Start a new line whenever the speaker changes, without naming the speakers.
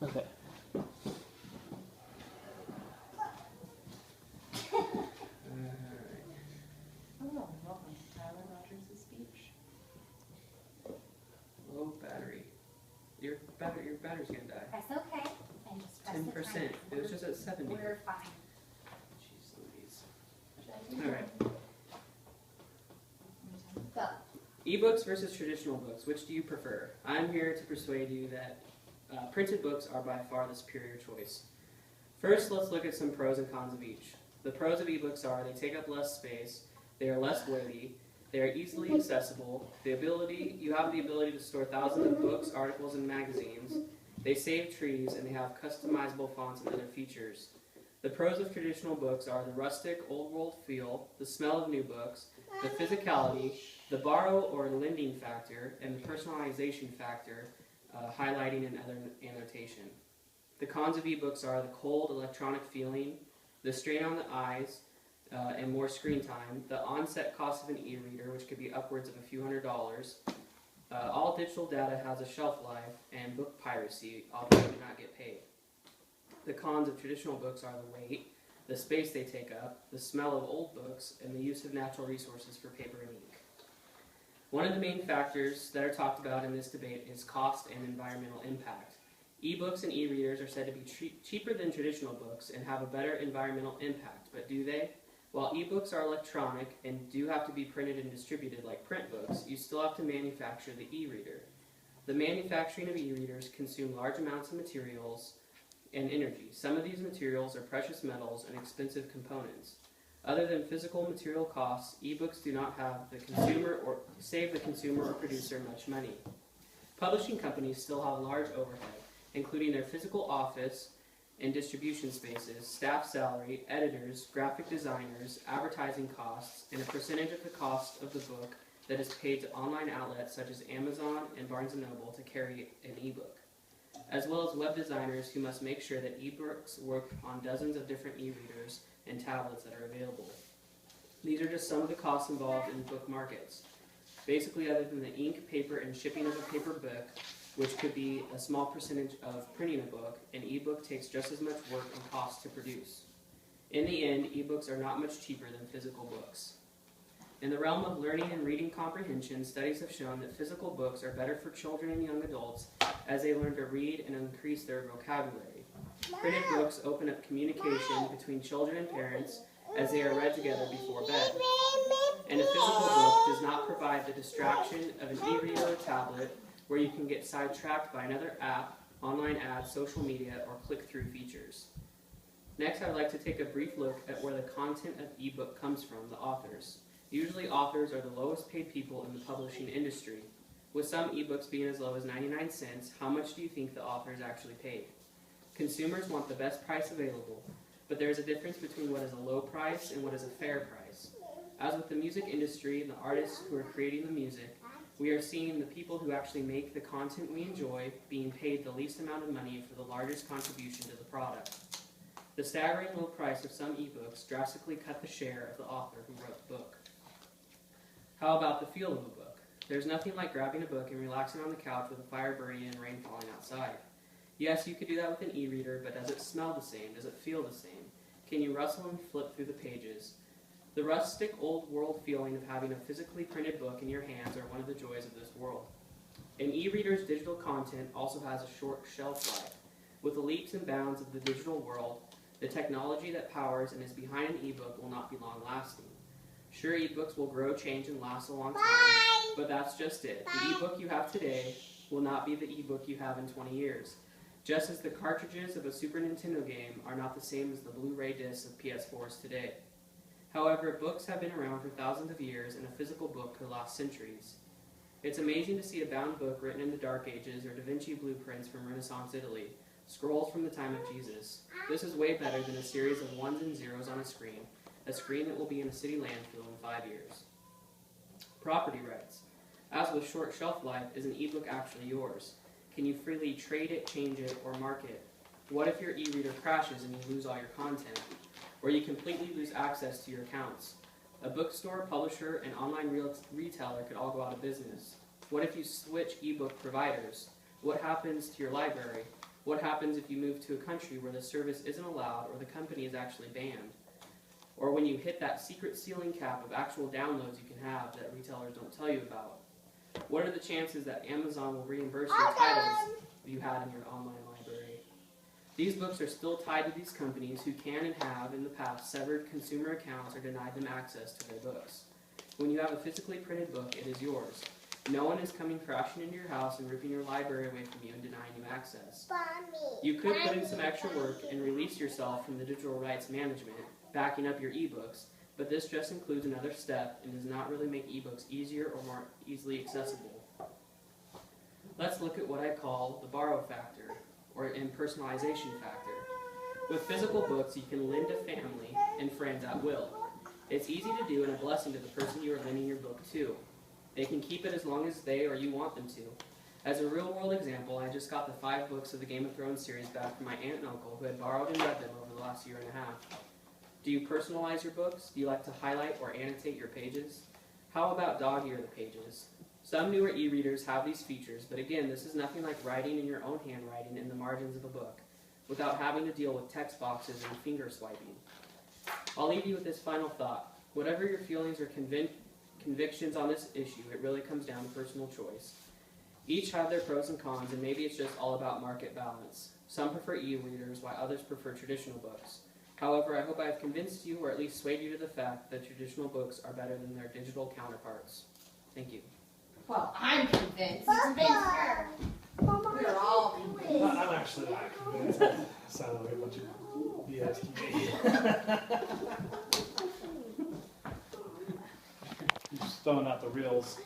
Okay.
Hello, welcome to Tyler Rogers' speech.
Low battery. Your battery's gonna die.
Press OK and just press
10%.
the timer.
It was just at 70.
We're fine.
Jeez Louise.
Should I do
Alright.
Go.
Ebooks versus traditional books. Which do you prefer? I'm here to persuade you that printed books are by far the superior choice. First, let's look at some pros and cons of each. The pros of ebooks are they take up less space, they are less weighty, they are easily accessible, you have the ability to store thousands of books, articles, and magazines, they save trees, and they have customizable fonts and other features. The pros of traditional books are the rustic, old-world feel, the smell of new books, the physicality, the borrow or lending factor, and the personalization factor, highlighting and other annotation. The cons of ebooks are the cold electronic feeling, the strain on the eyes, and more screen time, the onset cost of an e-reader, which could be upwards of a few $100s. All digital data has a shelf life, and book piracy, although you do not get paid. The cons of traditional books are the weight, the space they take up, the smell of old books, and the use of natural resources for paper and ink. One of the main factors that are talked about in this debate is cost and environmental impact. Ebooks and e-readers are said to be cheaper than traditional books and have a better environmental impact, but do they? While ebooks are electronic and do have to be printed and distributed like print books, you still have to manufacture the e-reader. The manufacturing of e-readers consume large amounts of materials and energy. Some of these materials are precious metals and expensive components. Other than physical material costs, ebooks do not have the consumer or save the consumer or producer much money. Publishing companies still have large overhead, including their physical office and distribution spaces, staff salary, editors, graphic designers, advertising costs, and a percentage of the cost of the book that is paid to online outlets such as Amazon and Barnes & Noble to carry an ebook, as well as web designers who must make sure that ebooks work on dozens of different e-readers and tablets that are available. These are just some of the costs involved in book markets. Basically, other than the ink, paper, and shipping of a paper book, which could be a small percentage of printing a book, an ebook takes just as much work and cost to produce. In the end, ebooks are not much cheaper than physical books. In the realm of learning and reading comprehension, studies have shown that physical books are better for children and young adults as they learn to read and increase their vocabulary. Printed books open up communication between children and parents as they are read together before bed. And a physical book does not provide the distraction of an e-reader or tablet where you can get sidetracked by another app, online ads, social media, or click-through features. Next, I'd like to take a brief look at where the content of ebook comes from, the authors. Usually authors are the lowest paid people in the publishing industry. With some ebooks being as low as 99 cents, how much do you think the author is actually paid? Consumers want the best price available, but there is a difference between what is a low price and what is a fair price. As with the music industry and the artists who are creating the music, we are seeing the people who actually make the content we enjoy being paid the least amount of money for the largest contribution to the product. The staggering low price of some ebooks drastically cut the share of the author who wrote the book. How about the feel of a book? There's nothing like grabbing a book and relaxing on the couch with a fire burning and rain falling outside. Yes, you could do that with an e-reader, but does it smell the same? Does it feel the same? Can you rustle and flip through the pages? The rustic, old-world feeling of having a physically printed book in your hands are one of the joys of this world. An e-reader's digital content also has a short shelf life. With the leaps and bounds of the digital world, the technology that powers and is behind an e-book will not be long-lasting. Sure, e-books will grow, change, and last a long time, but that's just it. The e-book you have today will not be the e-book you have in 20 years. Just as the cartridges of a Super Nintendo game are not the same as the Blu-ray discs of PS4s today. However, books have been around for thousands of years, and a physical book could last centuries. It's amazing to see a bound book written in the Dark Ages or Da Vinci blueprints from Renaissance Italy, scrolls from the time of Jesus. This is way better than a series of ones and zeros on a screen that will be in a city landfill in 5 years. Property rights. As with short shelf life, is an ebook actually yours? Can you freely trade it, change it, or mark it? What if your e-reader crashes and you lose all your content? Or you completely lose access to your accounts? A bookstore, publisher, and online retailer could all go out of business. What if you switch ebook providers? What happens to your library? What happens if you move to a country where the service isn't allowed or the company is actually banned? Or when you hit that secret ceiling cap of actual downloads you can have that retailers don't tell you about? What are the chances that Amazon will reimburse your titles you had in your online library? These books are still tied to these companies who can and have in the past severed consumer accounts or denied them access to their books. When you have a physically printed book, it is yours. No one is coming crashing into your house and ripping your library away from you and denying you access. You could put in some extra work and release yourself from the digital rights management, backing up your ebooks, but this just includes another step and does not really make ebooks easier or more easily accessible. Let's look at what I call the borrow factor, or impersonalization factor. With physical books, you can lend to family and friends at will. It's easy to do and a blessing to the person you are lending your book to. They can keep it as long as they or you want them to. As a real-world example, I just got the 5 books of the Game of Thrones series back from my aunt and uncle who had borrowed and read them over the last year and a half. Do you personalize your books? Do you like to highlight or annotate your pages? How about dog-ear the pages? Some newer e-readers have these features, but again, this is nothing like writing in your own handwriting in the margins of a book, without having to deal with text boxes and finger swiping. I'll leave you with this final thought. Whatever your feelings or convictions on this issue, it really comes down to personal choice. Each have their pros and cons, and maybe it's just all about market balance. Some prefer e-readers, while others prefer traditional books. However, I hope I have convinced you, or at least swayed you to the fact that traditional books are better than their digital counterparts. Thank you.
Well, I'm convinced. You convinced her. We're all convinced.
I'm actually not convinced. That sounded like a bunch of BS to me. Just throwing out the reels.